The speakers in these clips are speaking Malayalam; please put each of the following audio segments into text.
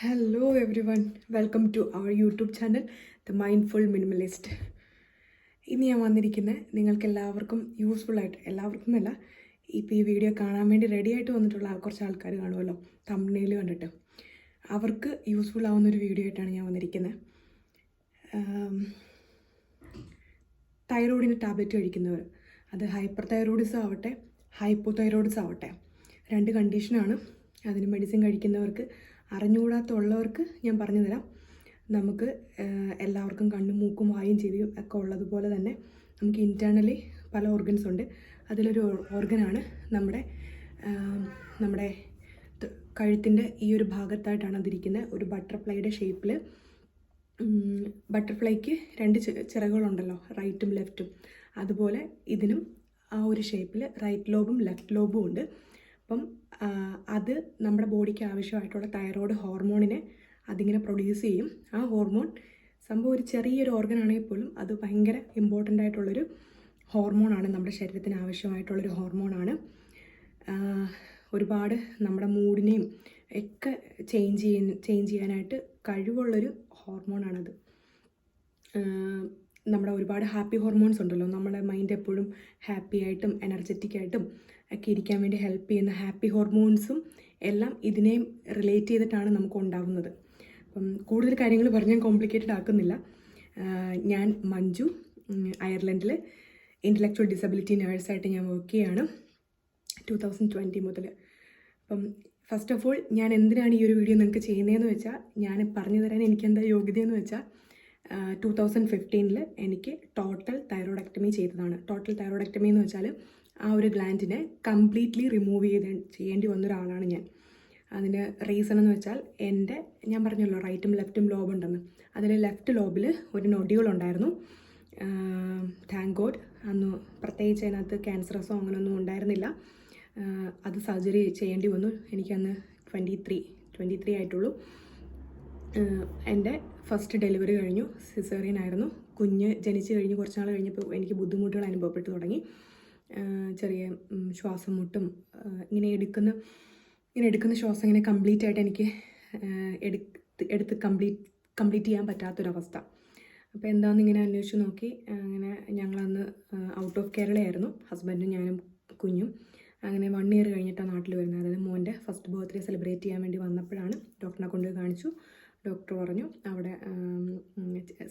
Hello everyone, welcome to our YouTube channel, The Mindful Minimalist. ഇന്ന് ഞാൻ വന്നിരിക്കുന്നത് നിങ്ങൾക്ക് എല്ലാവർക്കും യൂസ്ഫുൾ ആയിട്ട്, എല്ലാവർക്കും അല്ല, ഇപ്പോൾ ഈ വീഡിയോ കാണാൻ വേണ്ടി റെഡി ആയിട്ട് വന്നിട്ടുള്ള കുറച്ച് ആൾക്കാർ കാണുമല്ലോ തംബ്നെയിൽ കണ്ടിട്ട്, അവർക്ക് യൂസ്ഫുൾ ആവുന്നൊരു വീഡിയോ ആയിട്ടാണ് ഞാൻ വന്നിരിക്കുന്നത്. തൈറോയിഡിന് ടാബ്ലറ്റ് കഴിക്കുന്നവർ, അത് ഹൈപ്പർ തൈറോയിഡിസം ആവട്ടെ ഹൈപ്പോ തൈറോയിഡിസം ആവട്ടെ, രണ്ട് കണ്ടീഷനാണ്. അതിന് മെഡിസിൻ കഴിക്കുന്നവർക്ക്, അറിഞ്ഞുകൂടാത്തുള്ളവർക്ക് ഞാൻ പറഞ്ഞു തരാം. നമുക്ക് എല്ലാവർക്കും കണ്ണും മൂക്കും വായും ചെവിയും ഒക്കെ ഉള്ളതുപോലെ തന്നെ നമുക്ക് ഇൻറ്റേർണലി പല ഓർഗൻസ് ഉണ്ട്. അതിലൊരു ഓർഗനാണ് നമ്മുടെ കഴുത്തിൻ്റെ ഈ ഒരു ഭാഗത്തായിട്ടാണ് അതിരിക്കുന്നത്. ഒരു ബട്ടർഫ്ലൈയുടെ ഷേപ്പിൽ. ബട്ടർഫ്ലൈക്ക് രണ്ട് ചിറകുകളുണ്ടല്ലോ, റൈറ്റും ലെഫ്റ്റും. അതുപോലെ ഇതിനും ആ ഒരു ഷേപ്പിൽ റൈറ്റ് ലോബും ലെഫ്റ്റ് ലോബും ഉണ്ട്. അപ്പം അത് നമ്മുടെ ബോഡിക്ക് ആവശ്യമായിട്ടുള്ള തൈറോയ്ഡ് ഹോർമോണിനെ അതിങ്ങനെ പ്രൊഡ്യൂസ് ചെയ്യും. ആ ഹോർമോൺ സംഭവം ഒരു ചെറിയൊരു ഓർഗൻ ആണെങ്കിൽ പോലും അത് ഭയങ്കര ഇമ്പോർട്ടൻ്റ് ആയിട്ടുള്ളൊരു ഹോർമോണാണ്, നമ്മുടെ ശരീരത്തിന് ആവശ്യമായിട്ടുള്ളൊരു ഹോർമോണാണ്. ഒരുപാട് നമ്മുടെ മൂഡിനെയും ഒക്കെ ചേഞ്ച് ചെയ്യാനായിട്ട് കഴിവുള്ളൊരു ഹോർമോണാണത്. നമ്മുടെ ഒരുപാട് ഹാപ്പി ഹോർമോൺസ് ഉണ്ടല്ലോ, നമ്മുടെ മൈൻഡ് എപ്പോഴും ഹാപ്പി ആയിട്ടും എനർജറ്റിക് ആയിട്ടും ഒക്കെ ഇരിക്കാൻ വേണ്ടി ഹെൽപ്പ് ചെയ്യുന്ന ഹാപ്പി ഹോർമോൺസും എല്ലാം ഇതിനെയും റിലേറ്റ് ചെയ്തിട്ടാണ് നമുക്ക് ഉണ്ടാകുന്നത്. അപ്പം കൂടുതൽ കാര്യങ്ങൾ പറഞ്ഞാൽ കോംപ്ലിക്കേറ്റഡ് ആക്കുന്നില്ല. ഞാൻ മഞ്ജു, അയർലൻഡിൽ ഇൻ്റലക്ച്വൽ ഡിസബിലിറ്റി നേഴ്സായിട്ട് ഞാൻ വർക്ക് ചെയ്യുകയാണ് 2020 മുതൽ. അപ്പം ഫസ്റ്റ് ഓഫ് ഓൾ ഞാൻ എന്തിനാണ് ഈ ഒരു വീഡിയോ നിങ്ങൾക്ക് ചെയ്യുന്നതെന്ന് വെച്ചാൽ, ഞാൻ പറഞ്ഞു തരാൻ എനിക്കെന്താ യോഗ്യതയെന്ന് വെച്ചാൽ, 2015 എനിക്ക് ടോട്ടൽ തൈറോയ്ഡക്ടമി ചെയ്തതാണ്. ടോട്ടൽ തൈറോയ്ഡക്ടമി എന്ന് വെച്ചാൽ ആ ഒരു ഗ്ലാൻഡിനെ കംപ്ലീറ്റ്ലി റിമൂവ് ചെയ്യേണ്ടി വന്ന ഒരാളാണ് ഞാൻ. അതിന് റീസൺ എന്ന് വെച്ചാൽ, ഞാൻ പറഞ്ഞല്ലോ റൈറ്റും ലെഫ്റ്റും ലോബ് ഉണ്ടെന്ന്. അതിൽ ലെഫ്റ്റ് ലോബിൽ ഒരു നൊഡ്യൂൾ ഉണ്ടായിരുന്നു. താങ്ക് ഗോഡ് അന്ന് പ്രത്യേകിച്ച് അതിനകത്ത് ക്യാൻസറസോ അങ്ങനെയൊന്നും ഉണ്ടായിരുന്നില്ല. അത് സർജറി ചെയ്യേണ്ടി വന്നു. എനിക്കന്ന് 23 ആയിട്ടുള്ളൂ. എൻ്റെ ഫസ്റ്റ് ഡെലിവറി കഴിഞ്ഞു, സിസേറിയൻ ആയിരുന്നു. കുഞ്ഞ് ജനിച്ച് കഴിഞ്ഞ് കുറച്ച് നാൾ കഴിഞ്ഞപ്പോൾ എനിക്ക് ബുദ്ധിമുട്ടുകൾ അനുഭവപ്പെട്ടു തുടങ്ങി. ചെറിയ ശ്വാസം മുട്ടും, ഇങ്ങനെ എടുക്കുന്ന ശ്വാസം ഇങ്ങനെ കംപ്ലീറ്റ് ആയിട്ട് എനിക്ക് എടുത്ത് കംപ്ലീറ്റ് ചെയ്യാൻ പറ്റാത്തൊരവസ്ഥ. അപ്പോൾ എന്താണെന്ന് ഇങ്ങനെ അന്വേഷിച്ച് നോക്കി. അങ്ങനെ ഞങ്ങളന്ന് ഔട്ട് ഓഫ് കേരളയായിരുന്നു, ഹസ്ബൻഡും ഞാനും കുഞ്ഞും. അങ്ങനെ 1 ഇയർ കഴിഞ്ഞിട്ടാണ് നാട്ടിൽ വരുന്നത്. അതായത് മോൻ്റെ ഫസ്റ്റ് ബർത്ത്ഡേ സെലിബ്രേറ്റ് ചെയ്യാൻ വേണ്ടി വന്നപ്പോഴാണ് ഡോക്ടറിനെ കൊണ്ടുപോയി കാണിച്ചു. ഡോക്ടർ പറഞ്ഞു അവിടെ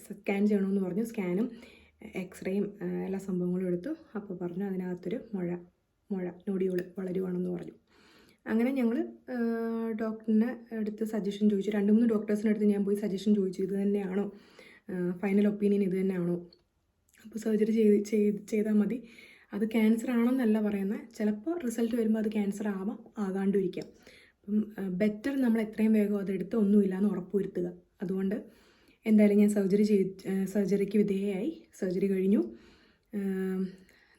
സ്കാൻ ചെയ്യണമെന്ന് പറഞ്ഞു. സ്കാനും എക്സ്റേയും എല്ലാ സംഭവങ്ങളും എടുത്തു. അപ്പോൾ പറഞ്ഞു അതിനകത്തൊരു മുഴ നൊടിയോൾ വളരുവാണെന്ന് പറഞ്ഞു. അങ്ങനെ ഞങ്ങൾ ഡോക്ടറിനെ അടുത്ത് സജഷൻ ചോദിച്ചു. 2-3 ഡോക്ടേഴ്സിൻ്റെ അടുത്ത് ഞാൻ പോയി സജഷൻ ചോദിച്ചു, ഇത് തന്നെയാണോ ഫൈനൽ ഒപ്പീനിയൻ, ഇത് തന്നെയാണോ, അപ്പോൾ സർജറി ചെയ്താൽ മതി. അത് ക്യാൻസർ ആണെന്നല്ല പറയുന്നത്, ചിലപ്പോൾ റിസൾട്ട് വരുമ്പോൾ അത് ക്യാൻസർ ആകാണ്ടിരിക്കാം. അപ്പം ബെറ്റർ നമ്മൾ എത്രയും വേഗം അതെടുത്ത് ഒന്നുമില്ലയെന്ന് ഉറപ്പുവരുത്തുക. അതുകൊണ്ട് എന്തായാലും ഞാൻ സർജറിക്ക് വിധേയയായി. സർജറി കഴിഞ്ഞു.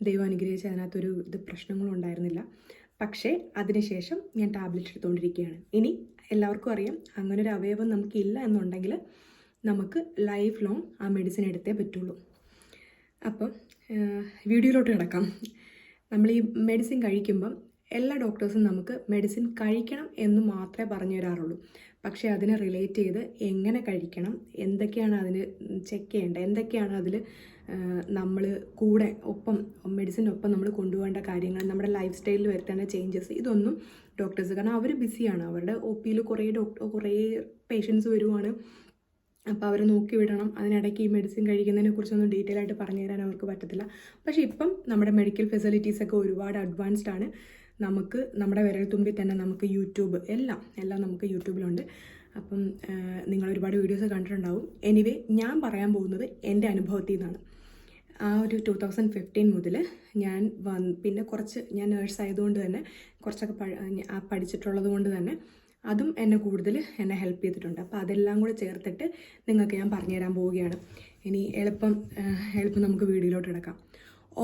ദൈവം അനുഗ്രഹിച്ച് അതിനകത്തൊരു പ്രശ്നങ്ങളും ഉണ്ടായിരുന്നില്ല. പക്ഷേ അതിനുശേഷം ഞാൻ ടാബ്ലറ്റ് എടുത്തുകൊണ്ടിരിക്കുകയാണ്. ഇനി എല്ലാവർക്കും അറിയാം, അങ്ങനൊരു അവയവം നമുക്കില്ല എന്നുണ്ടെങ്കിൽ നമുക്ക് ലൈഫ് ലോങ് ആ മെഡിസിൻ എടുത്തേ പറ്റുള്ളൂ. അപ്പം വീഡിയോയിലോട്ട് കിടക്കാം. നമ്മൾ ഈ മെഡിസിൻ കഴിക്കുമ്പം എല്ലാ ഡോക്ടേഴ്സും നമുക്ക് മെഡിസിൻ കഴിക്കണം എന്ന് മാത്രമേ പറഞ്ഞു തരാറുള്ളൂ. പക്ഷേ അതിനെ റിലേറ്റ് ചെയ്ത് എങ്ങനെ കഴിക്കണം, എന്തൊക്കെയാണ് അതിന് ചെക്ക് ചെയ്യേണ്ടത്, എന്തൊക്കെയാണ് അതിൽ നമ്മൾ കൂടെ മെഡിസിനൊപ്പം നമ്മൾ കൊണ്ടുപോകേണ്ട കാര്യങ്ങൾ, നമ്മുടെ ലൈഫ് സ്റ്റൈലിൽ വരുത്തേണ്ട ചേഞ്ചസ്, ഇതൊന്നും ഡോക്ടേഴ്സ്, കാരണം അവർ ബിസിയാണ്. അവരുടെ OPയിൽ കുറേ പേഷ്യൻസ് വരുവാണ്. അപ്പോൾ അവർ നോക്കി വിടണം. അതിനിടയ്ക്ക് ഈ മെഡിസിൻ കഴിക്കുന്നതിനെ കുറിച്ചൊന്നും ഡീറ്റെയിൽ ആയിട്ട് പറഞ്ഞു തരാൻ അവർക്ക് പറ്റത്തില്ല. പക്ഷേ ഇപ്പം നമ്മുടെ മെഡിക്കൽ ഫെസിലിറ്റീസൊക്കെ ഒരുപാട് അഡ്വാൻസ്ഡ് ആണ്. നമുക്ക് നമ്മുടെ വിരൽത്തുമ്പിൽ തന്നെ നമുക്ക് യൂട്യൂബ് എല്ലാം നമുക്ക് യൂട്യൂബിലുണ്ട്. അപ്പം നിങ്ങൾ ഒരുപാട് വീഡിയോസ് കണ്ടിട്ടുണ്ടാവും. എനിവേ ഞാൻ പറയാൻ പോകുന്നത് എൻ്റെ അനുഭവത്തിൽ നിന്നാണ്. ആ ഒരു 2015 മുതൽ ഞാൻ പിന്നെ ഞാൻ നേഴ്സ് ആയതുകൊണ്ട് തന്നെ കുറച്ചൊക്കെ പഠിച്ചിട്ടുള്ളത് കൊണ്ട് തന്നെ അതും കൂടുതൽ എന്നെ ഹെൽപ്പ് ചെയ്തിട്ടുണ്ട്. അപ്പോൾ അതെല്ലാം കൂടെ ചേർത്തിട്ട് നിങ്ങൾക്ക് ഞാൻ പറഞ്ഞുതരാൻ പോവുകയാണ്. ഇനി എളുപ്പം നമുക്ക് വീഡിയോയിലോട്ട് കിടക്കാം.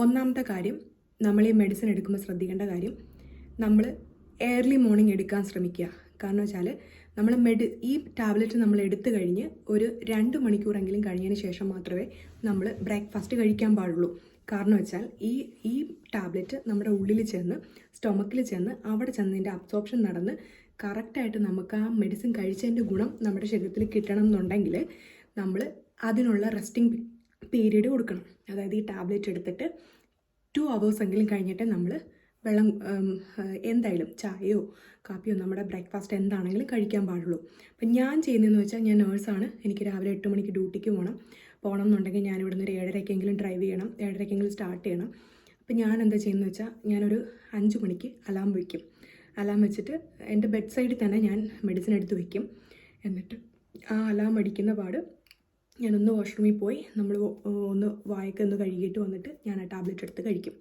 ഒന്നാമത്തെ കാര്യം, നമ്മൾ ഈ മെഡിസിൻ എടുക്കുമ്പോൾ ശ്രദ്ധിക്കേണ്ട കാര്യം, നമ്മൾ ഏർലി മോർണിംഗ് എടുക്കാൻ ശ്രമിക്കുക. കാരണം വെച്ചാൽ നമ്മൾ ഈ ടാബ്ലറ്റ് നമ്മൾ എടുത്തു കഴിഞ്ഞ് ഒരു 2 മണിക്കൂറെങ്കിലും കഴിഞ്ഞതിന് ശേഷം മാത്രമേ നമ്മൾ ബ്രേക്ക്ഫാസ്റ്റ് കഴിക്കാൻ പാടുള്ളൂ. കാരണം വെച്ചാൽ ഈ ടാബ്ലറ്റ് നമ്മുടെ ഉള്ളിൽ ചെന്ന് സ്റ്റൊമക്കിൽ ചെന്ന് അവിടെ ചെന്നതിൻ്റെ അബ്സോർപ്ഷൻ നടന്ന് കറക്റ്റായിട്ട് നമുക്ക് ആ മെഡിസിൻ കഴിച്ചതിൻ്റെ ഗുണം നമ്മുടെ ശരീരത്തിൽ കിട്ടണം എന്നുണ്ടെങ്കിൽ നമ്മൾ അതിനുള്ള റെസ്റ്റിംഗ് പീരീഡ് കൊടുക്കണം. അതായത് ഈ ടാബ്ലറ്റ് എടുത്തിട്ട് 2 hours എങ്കിലും കഴിഞ്ഞിട്ട് നമ്മൾ വെള്ളം എന്തായാലും ചായയോ കാപ്പിയോ നമ്മുടെ ബ്രേക്ക്ഫാസ്റ്റ് എന്താണെങ്കിലും കഴിക്കാൻ പാടുള്ളൂ. അപ്പം ഞാൻ ചെയ്യുന്നതെന്ന് വെച്ചാൽ, ഞാൻ നേഴ്സാണ്, എനിക്ക് രാവിലെ 8 മണിക്ക് ഡ്യൂട്ടിക്ക് പോകണം എന്നുണ്ടെങ്കിൽ ഞാൻ ഇവിടെ നിന്ന് ഒരു 7:30 ഡ്രൈവ് ചെയ്യണം, 7:30 സ്റ്റാർട്ട് ചെയ്യണം. അപ്പം ഞാൻ എന്താ ചെയ്യുന്നത് വെച്ചാൽ, ഞാനൊരു 5 മണിക്ക് അലാം വയ്ക്കും. അലാം വെച്ചിട്ട് എൻ്റെ ബെഡ് സൈഡിൽ തന്നെ ഞാൻ മെഡിസിൻ എടുത്ത് വയ്ക്കും. എന്നിട്ട് ആ അലാം അടിക്കുന്ന പാട് ഞാനൊന്ന് വാഷ്റൂമിൽ പോയി നമ്മൾ ഒന്ന് വായൊക്കെ ഒന്ന് കഴുകിയിട്ട് വന്നിട്ട് ഞാൻ ആ ടാബ്ലറ്റ് എടുത്ത് കഴിക്കും.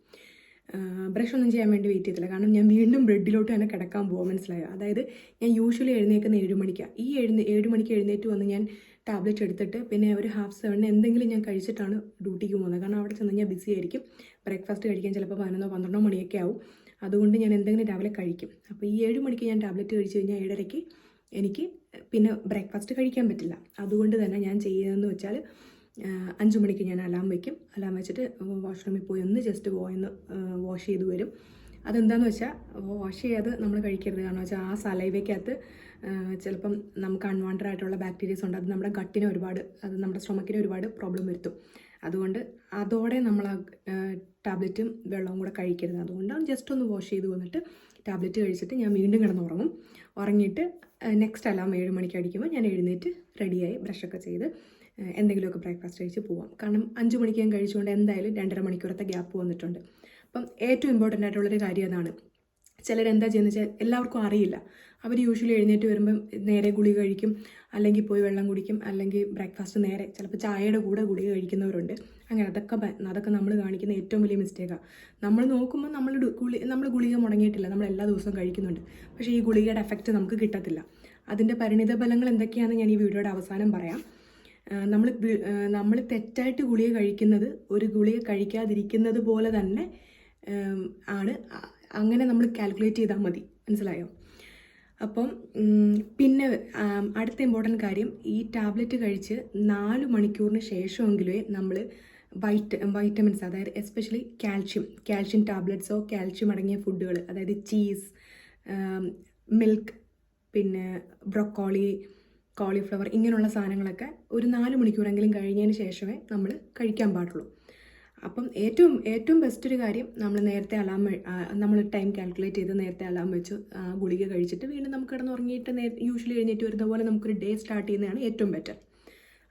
ബ്രഷ് ഒന്നും ചെയ്യാൻ വേണ്ടി വെയിറ്റ് ചെയ്തില്ല, കാരണം ഞാൻ വീണ്ടും ബ്രെഡിലോട്ട് തന്നെ കിടക്കാൻ പോകും, മനസ്സിലായോ? അതായത് ഞാൻ യൂഷ്വലി എഴുന്നേൽക്കുന്ന 7 മണിക്കാണ്. ഈ 7 മണിക്ക് എഴുന്നേറ്റ് വന്ന് ഞാൻ ടാബ്ലറ്റ് എടുത്തിട്ട് പിന്നെ ഒരു 6:30 എന്തെങ്കിലും ഞാൻ കഴിച്ചിട്ടാണ് ഡ്യൂട്ടിക്ക് പോകുന്നത്. കാരണം അവിടെ ചെന്ന് ഞാൻ ബിസി ആയിരിക്കും. ബ്രേക്ക്ഫാസ്റ്റ് കഴിക്കാൻ ചിലപ്പോൾ 11-12 മണിയൊക്കെ ആവും. അതുകൊണ്ട് ഞാൻ എന്തെങ്കിലും രാവിലെ കഴിക്കും. അപ്പോൾ ഈ 7 മണിക്ക് ഞാൻ ടാബ്ലറ്റ് കഴിച്ച് കഴിഞ്ഞാൽ 7:30 എനിക്ക് പിന്നെ ബ്രേക്ക്ഫാസ്റ്റ് കഴിക്കാൻ പറ്റില്ല. അതുകൊണ്ട് തന്നെ ഞാൻ ചെയ്യുന്നതെന്ന് വെച്ചാൽ 5 മണിക്ക് ഞാൻ അലാം വയ്ക്കും. അലാം വെച്ചിട്ട് വാഷ്റൂമിൽ പോയി ഒന്ന് ജസ്റ്റ് പോയെന്ന് വാഷ് ചെയ്ത് വരും. അതെന്താണെന്ന് വെച്ചാൽ, വാഷ് ചെയ്യാതെ നമ്മൾ കഴിക്കരുത്. കാരണം വെച്ചാൽ ആ സലൈവയ്ക്കകത്ത് ചിലപ്പം നമുക്ക് അൺവാണ്ടഡ് ആയിട്ടുള്ള ബാക്ടീരിയസ് ഉണ്ട്. അത് നമ്മുടെ ഗട്ടിനെ അത് നമ്മുടെ സ്റ്റൊമക്കിനെ ഒരുപാട് പ്രോബ്ലം വരുത്തും. അതുകൊണ്ട് അതോടെ നമ്മൾ ആ ടാബ്ലറ്റും വെള്ളവും കൂടെ കഴിക്കരുത്. അതുകൊണ്ടാണ് ജസ്റ്റ് ഒന്ന് വാഷ് ചെയ്ത് വന്നിട്ട് ടാബ്ലറ്റ് കഴിച്ചിട്ട് ഞാൻ വീണ്ടും കിടന്നുറങ്ങും. ഉറങ്ങിയിട്ട് നെക്സ്റ്റ് അലാം 7 മണിക്ക് അടിക്കുമ്പോൾ ഞാൻ എഴുന്നേറ്റ് റെഡിയായി ബ്രഷൊക്കെ ചെയ്ത് എന്തെങ്കിലുമൊക്കെ ബ്രേക്ക്ഫാസ്റ്റ് കഴിച്ച് പോവാം. കാരണം 5 മണിക്ക് ഞാൻ കഴിച്ചുകൊണ്ട് എന്തായാലും 2.5 മണിക്കൂറത്തെ ഗ്യാപ്പ് വന്നിട്ടുണ്ട്. അപ്പം ഏറ്റവും ഇമ്പോർട്ടൻ്റ് ആയിട്ടുള്ളൊരു കാര്യം അതാണ്. ചിലരെന്താ ചെയ്യുന്നത് വെച്ചാൽ, എല്ലാവർക്കും അറിയില്ല. അവർ യൂഷ്വലി എഴുന്നേറ്റ് വരുമ്പം നേരെ ഗുളിക കഴിക്കും, അല്ലെങ്കിൽ പോയി വെള്ളം കുടിക്കും, അല്ലെങ്കിൽ ബ്രേക്ക്ഫാസ്റ്റ് നേരെ ചിലപ്പോൾ ചായയുടെ കൂടെ ഗുളിക കഴിക്കുന്നവരുണ്ട്. അങ്ങനെ അതൊക്കെ നമ്മൾ കാണിക്കുന്ന ഏറ്റവും വലിയ മിസ്റ്റേക്കാണ്. നമ്മൾ നോക്കുമ്പോൾ നമ്മൾ ഗുളിക മുടങ്ങിയിട്ടില്ല, നമ്മൾ എല്ലാ ദിവസവും കഴിക്കുന്നുണ്ട്. പക്ഷേ ഈ ഗുളികയുടെ എഫക്റ്റ് നമുക്ക് കിട്ടത്തില്ല. അതിൻ്റെ പരിണിത ഫലങ്ങൾ എന്തൊക്കെയാണെന്ന് ഞാൻ ഈ വീഡിയോയുടെ അവസാനം പറയാം. നമ്മൾ തെറ്റായിട്ട് ഗുളിക കഴിക്കുന്നത് ഒരു ഗുളിക കഴിക്കാതിരിക്കുന്നത് പോലെ തന്നെ ആണ്. അങ്ങനെ നമ്മൾ കാൽക്കുലേറ്റ് ചെയ്താൽ മതി, മനസ്സിലായോ? അപ്പം പിന്നെ അടുത്ത ഇമ്പോർട്ടൻ്റ് കാര്യം, ഈ ടാബ്ലറ്റ് കഴിച്ച് 4 മണിക്കൂറിന് ശേഷമെങ്കിലേ നമ്മൾ വൈറ്റമിൻസ്, അതായത് എസ്പെഷ്യലി കാൽഷ്യം ടാബ്ലറ്റ്സോ കാൽഷ്യം അടങ്ങിയ ഫുഡുകൾ, അതായത് ചീസ്, മിൽക്ക്, പിന്നെ ബ്രൊക്കോളി, കോളിഫ്ലവർ, ഇങ്ങനെയുള്ള സാധനങ്ങളൊക്കെ ഒരു 4 മണിക്കൂറെങ്കിലും കഴിഞ്ഞതിന് ശേഷമേ നമ്മൾ കഴിക്കാൻ പാടുള്ളൂ. അപ്പം ഏറ്റവും ബെസ്റ്റ് ഒരു കാര്യം, നമ്മൾ ടൈം കാൽക്കുലേറ്റ് ചെയ്ത് നേരത്തെ അലാം വെച്ച് ഗുളിക കഴിച്ചിട്ട് വീണ്ടും നമുക്ക് കിടന്നുറങ്ങിയിട്ട് യൂഷ്വലി എഴുന്നേറ്റ് വരുന്ന പോലെ നമുക്കൊരു ഡേ സ്റ്റാർട്ട് ചെയ്യുന്നതാണ് ഏറ്റവും ബെറ്റർ.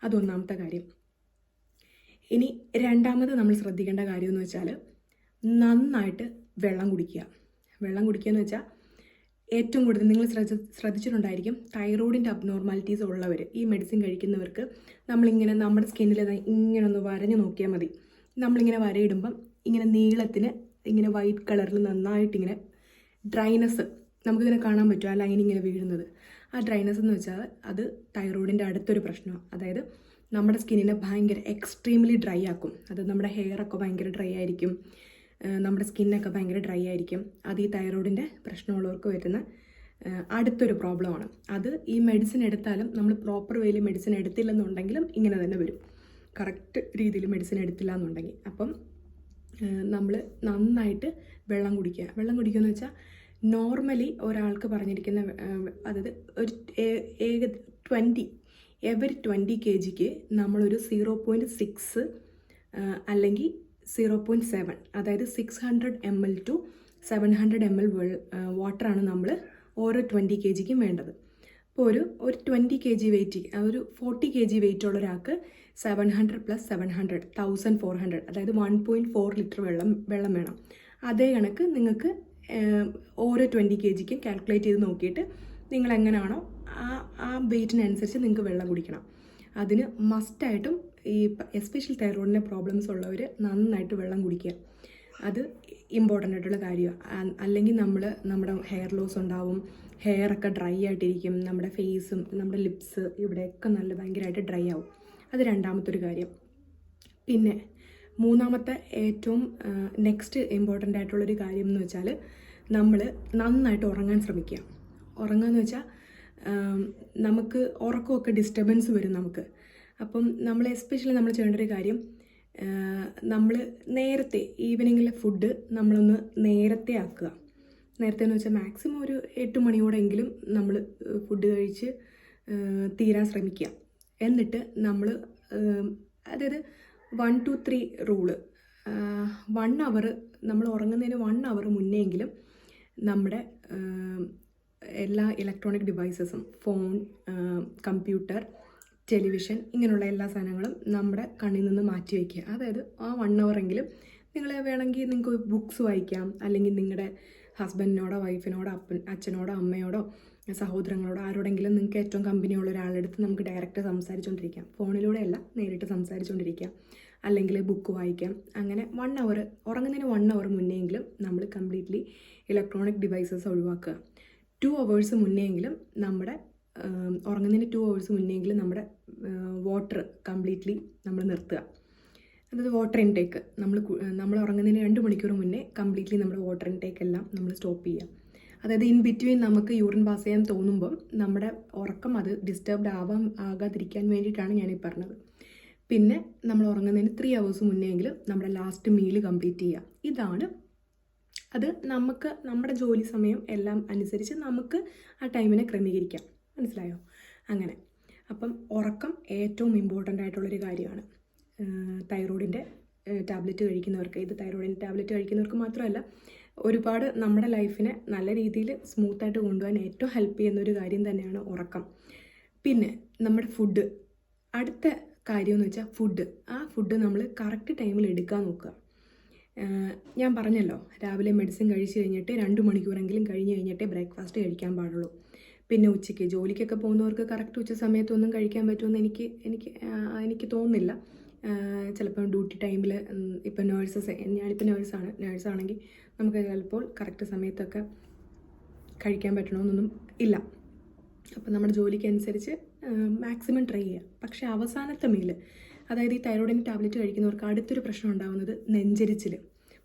അതൊന്നാമത്തെ കാര്യം. ഇനി രണ്ടാമത് നമ്മൾ ശ്രദ്ധിക്കേണ്ട കാര്യം എന്ന് വെച്ചാൽ, നന്നായിട്ട് വെള്ളം കുടിക്കുക. വെള്ളം കുടിക്കുക എന്ന് വെച്ചാൽ, ഏറ്റവും കൂടുതൽ നിങ്ങൾ ശ്രദ്ധിച്ചിട്ടുണ്ടായിരിക്കും, തൈറോയിഡിൻ്റെ അബ്നോർമാലിറ്റീസ് ഉള്ളവർ, ഈ മെഡിസിൻ കഴിക്കുന്നവർക്ക് നമ്മളിങ്ങനെ നമ്മുടെ സ്കിന്നിൽ ഇങ്ങനെ ഒന്ന് വരഞ്ഞു നോക്കിയാൽ മതി. നമ്മളിങ്ങനെ വരയിടുമ്പം ഇങ്ങനെ നീളത്തിന് ഇങ്ങനെ വൈറ്റ് കളറിൽ നന്നായിട്ടിങ്ങനെ ഡ്രൈനെസ് നമുക്കിങ്ങനെ കാണാൻ പറ്റും, ആ ലൈൻ ഇങ്ങനെ വീഴുന്നത്. ആ ഡ്രൈനെസ് എന്ന് വെച്ചാൽ അത് തൈറോയിഡിൻ്റെ അടുത്തൊരു പ്രശ്നമാണ്. അതായത് നമ്മുടെ സ്കിന്നിനെ ഭയങ്കര എക്സ്ട്രീംലി ഡ്രൈ ആക്കും. അത് നമ്മുടെ ഹെയറൊക്കെ ഭയങ്കര ഡ്രൈ ആയിരിക്കും, നമ്മുടെ സ്കിന്നൊക്കെ ഭയങ്കര ഡ്രൈ ആയിരിക്കും. അത് ഈ തൈറോയിഡിൻ്റെ പ്രശ്നമുള്ളവർക്ക് വരുന്ന അടുത്തൊരു പ്രോബ്ലമാണ്. അത് ഈ മെഡിസിൻ എടുത്താലും നമ്മൾ പ്രോപ്പർ വേയിൽ മെഡിസിൻ എടുത്തില്ലെന്നുണ്ടെങ്കിലും ഇങ്ങനെ തന്നെ വരും, കറക്റ്റ് രീതിയിൽ മെഡിസിൻ എടുത്തില്ല എന്നുണ്ടെങ്കിൽ. അപ്പം നമ്മൾ നന്നായിട്ട് വെള്ളം കുടിക്കുക. വെള്ളം കുടിക്കുക എന്ന് വെച്ചാൽ, നോർമലി ഒരാൾക്ക് പറഞ്ഞിരിക്കുന്ന അതായത് ഒരു എവരി 20 kgക്ക് നമ്മളൊരു 0.6 അല്ലെങ്കിൽ 0.7, അതായത് 600 ml to 700 ml വാട്ടറാണ് നമ്മൾ ഓരോ 20 kgക്കും വേണ്ടത്. അപ്പോൾ ഒരു 20 kg വെയിറ്റ്, ഒരു 40 kg വെയിറ്റ് ഉള്ള ഒരാൾക്ക് 700 + 700 1400, അതായത് 1.4 ലിറ്റർ വെള്ളം വേണം. അതേ കണക്ക് നിങ്ങൾക്ക് ഓരോ 20 kgക്കും കാൽക്കുലേറ്റ് ചെയ്ത് നോക്കിയിട്ട് നിങ്ങൾ എങ്ങനെയാണോ ആ വെയിറ്റിനനുസരിച്ച് നിങ്ങൾക്ക് വെള്ളം കുടിക്കണം. അതിന് മസ്റ്റായിട്ടും ഈ എസ്പെഷ്യൽ തൈറോയിഡിൻ്റെ പ്രോബ്ലംസ് ഉള്ളവർ നന്നായിട്ട് വെള്ളം കുടിക്കുക. അത് ഇമ്പോർട്ടൻ്റ് ആയിട്ടുള്ള കാര്യമാണ്. അല്ലെങ്കിൽ നമ്മുടെ ഹെയർ ലോസ് ഉണ്ടാവും, ഹെയറൊക്കെ ഡ്രൈ ആയിട്ടിരിക്കും, നമ്മുടെ ഫേസും നമ്മുടെ ലിപ്സ് ഇവിടെയൊക്കെ ഭയങ്കരമായിട്ട് ഡ്രൈ ആവും. അത് രണ്ടാമത്തെ ഒരു കാര്യം. പിന്നെ മൂന്നാമത്തെ ഏറ്റവും നെക്സ്റ്റ് ഇമ്പോർട്ടൻ്റ് ആയിട്ടുള്ളൊരു കാര്യം എന്ന് വെച്ചാൽ, നമ്മൾ നന്നായിട്ട് ഉറങ്ങാൻ ശ്രമിക്കുക. ഉറങ്ങുക എന്ന് വെച്ചാൽ, നമുക്ക് ഉറക്കമൊക്കെ ഡിസ്റ്റർബൻസ് വരും നമുക്ക്. അപ്പം നമ്മൾ എസ്പെഷ്യലി നമ്മൾ ചെയ്യേണ്ട ഒരു കാര്യം, നമ്മൾ നേരത്തെ ഈവനിങ്ങിലെ ഫുഡ് നമ്മളൊന്ന് നേരത്തെ ആക്കുക. നേരത്തെ എന്ന് വെച്ചാൽ മാക്സിമം ഒരു 8 മണിയോടെങ്കിലും നമ്മൾ ഫുഡ് കഴിച്ച് തീരാൻ ശ്രമിക്കുക. എന്നിട്ട് നമ്മൾ അതായത് 1 to 3 റൂള്, 1 അവർ നമ്മൾ ഉറങ്ങുന്നതിന് 1 അവർ മുന്നെയെങ്കിലും നമ്മുടെ എല്ലാ ഇലക്ട്രോണിക് ഡിവൈസസും, ഫോൺ, കമ്പ്യൂട്ടർ, ടെലിവിഷൻ, ഇങ്ങനെയുള്ള എല്ലാ സാധനങ്ങളും നമ്മുടെ കണ്ണിൽ നിന്ന് മാറ്റി വയ്ക്കുക. അതായത് ആ 1 അവറെങ്കിലും നിങ്ങൾ വേണമെങ്കിൽ നിങ്ങൾക്ക് ബുക്സ് വായിക്കാം, അല്ലെങ്കിൽ നിങ്ങളുടെ ഹസ്ബൻഡിനോടോ വൈഫിനോടോ അച്ഛനോടോ അമ്മയോടോ സഹോദരങ്ങളോടോ ആരോടെങ്കിലും നിങ്ങൾക്ക് ഏറ്റവും കമ്പനിയുള്ള ഒരാളെടുത്ത് നമുക്ക് ഡയറക്റ്റ് സംസാരിച്ചുകൊണ്ടിരിക്കാം. ഫോണിലൂടെയല്ല, നേരിട്ട് സംസാരിച്ചുകൊണ്ടിരിക്കാം. അല്ലെങ്കിൽ ബുക്ക് വായിക്കാം. അങ്ങനെ 1 അവർ ഉറങ്ങുന്നതിന് 1 അവർ മുന്നെയെങ്കിലും നമ്മൾ കംപ്ലീറ്റ്ലി ഇലക്ട്രോണിക് ഡിവൈസസ് ഒഴിവാക്കുക. 2 അവേഴ്സ് മുന്നെയെങ്കിലും നമ്മുടെ ഉറങ്ങുന്നതിന് 2 അവേഴ്സ് മുന്നെയെങ്കിലും നമ്മുടെ വാട്ടർ കംപ്ലീറ്റ്ലി നമ്മൾ നിർത്തുക. അതായത് വാട്ടർ ഇൻടേക്ക് നമ്മൾ ഉറങ്ങുന്നതിന് 2 മണിക്കൂർ മുന്നേ കംപ്ലീറ്റ്ലി നമ്മുടെ വാട്ടർ ഇൻടേക്ക് എല്ലാം നമ്മൾ സ്റ്റോപ്പ് ചെയ്യുക. അതായത് ഇൻ ബിറ്റ്വീൻ നമുക്ക് യൂറിൻ പാസ് ചെയ്യാൻ തോന്നുമ്പം നമ്മുടെ ഉറക്കം അത് ഡിസ്റ്റർബ്ഡ് ആകാതിരിക്കാൻ വേണ്ടിയിട്ടാണ് ഞാനീ പറഞ്ഞത്. പിന്നെ നമ്മൾ ഉറങ്ങുന്നതിന് 3 അവേഴ്സ് മുന്നെയെങ്കിലും നമ്മുടെ ലാസ്റ്റ് മീല് കംപ്ലീറ്റ് ചെയ്യുക. ഇതാണ് അത്. നമുക്ക് നമ്മുടെ ജോലി സമയം എല്ലാം അനുസരിച്ച് നമുക്ക് ആ ടൈമിനെ ക്രമീകരിക്കാം. മനസ്സിലായോ? അങ്ങനെ അപ്പം ഉറക്കം ഏറ്റവും ഇമ്പോർട്ടൻ്റ് ആയിട്ടുള്ളൊരു കാര്യമാണ്. തൈറോയിഡിൻ്റെ ടാബ്ലറ്റ് കഴിക്കുന്നവർക്ക്, ഇത് തൈറോയിഡിൻ്റെ ടാബ്ലറ്റ് കഴിക്കുന്നവർക്ക് മാത്രമല്ല, ഒരുപാട് നമ്മുടെ ലൈഫിനെ നല്ല രീതിയിൽ സ്മൂത്തായിട്ട് കൊണ്ടുപോകാൻ ഏറ്റവും ഹെൽപ്പ് ചെയ്യുന്നൊരു കാര്യം തന്നെയാണ് ഉറക്കം. പിന്നെ നമ്മുടെ ഫുഡ്, അടുത്ത കാര്യം എന്ന് വെച്ചാൽ ഫുഡ്. ആ ഫുഡ് നമ്മൾ കറക്റ്റ് ടൈമിൽ എടുക്കാൻ നോക്കുക. ഞാൻ പറഞ്ഞല്ലോ, രാവിലെ മെഡിസിൻ കഴിച്ച് കഴിഞ്ഞിട്ട് 2 മണിക്കൂറെങ്കിലും കഴിഞ്ഞ് കഴിഞ്ഞിട്ടേ ബ്രേക്ക്ഫാസ്റ്റ് കഴിക്കാൻ പാടുള്ളൂ. പിന്നെ ഉച്ചയ്ക്ക് ജോലിക്കൊക്കെ പോകുന്നവർക്ക് കറക്റ്റ് ഉച്ച സമയത്തൊന്നും കഴിക്കാൻ പറ്റുമെന്ന് എനിക്ക് തോന്നുന്നില്ല. ചിലപ്പോൾ ഡ്യൂട്ടി ടൈമിൽ ഇപ്പോൾ ഞാനിപ്പോൾ നേഴ്സാണെങ്കിൽ നമുക്ക് ചിലപ്പോൾ കറക്റ്റ് സമയത്തൊക്കെ കഴിക്കാൻ പറ്റണമെന്നൊന്നും ഇല്ല. അപ്പോൾ നമ്മുടെ ജോലിക്ക് അനുസരിച്ച് മാക്സിമം ട്രൈ ചെയ്യുക. പക്ഷേ അവസാനത്തെ മീല്, അതായത് ഈ തൈറോയിഡിൻ്റെ ടാബ്ലറ്റ് കഴിക്കുന്നവർക്ക് അടുത്തൊരു പ്രശ്നം ഉണ്ടാകുന്നത് നെഞ്ചരിച്ചിൽ,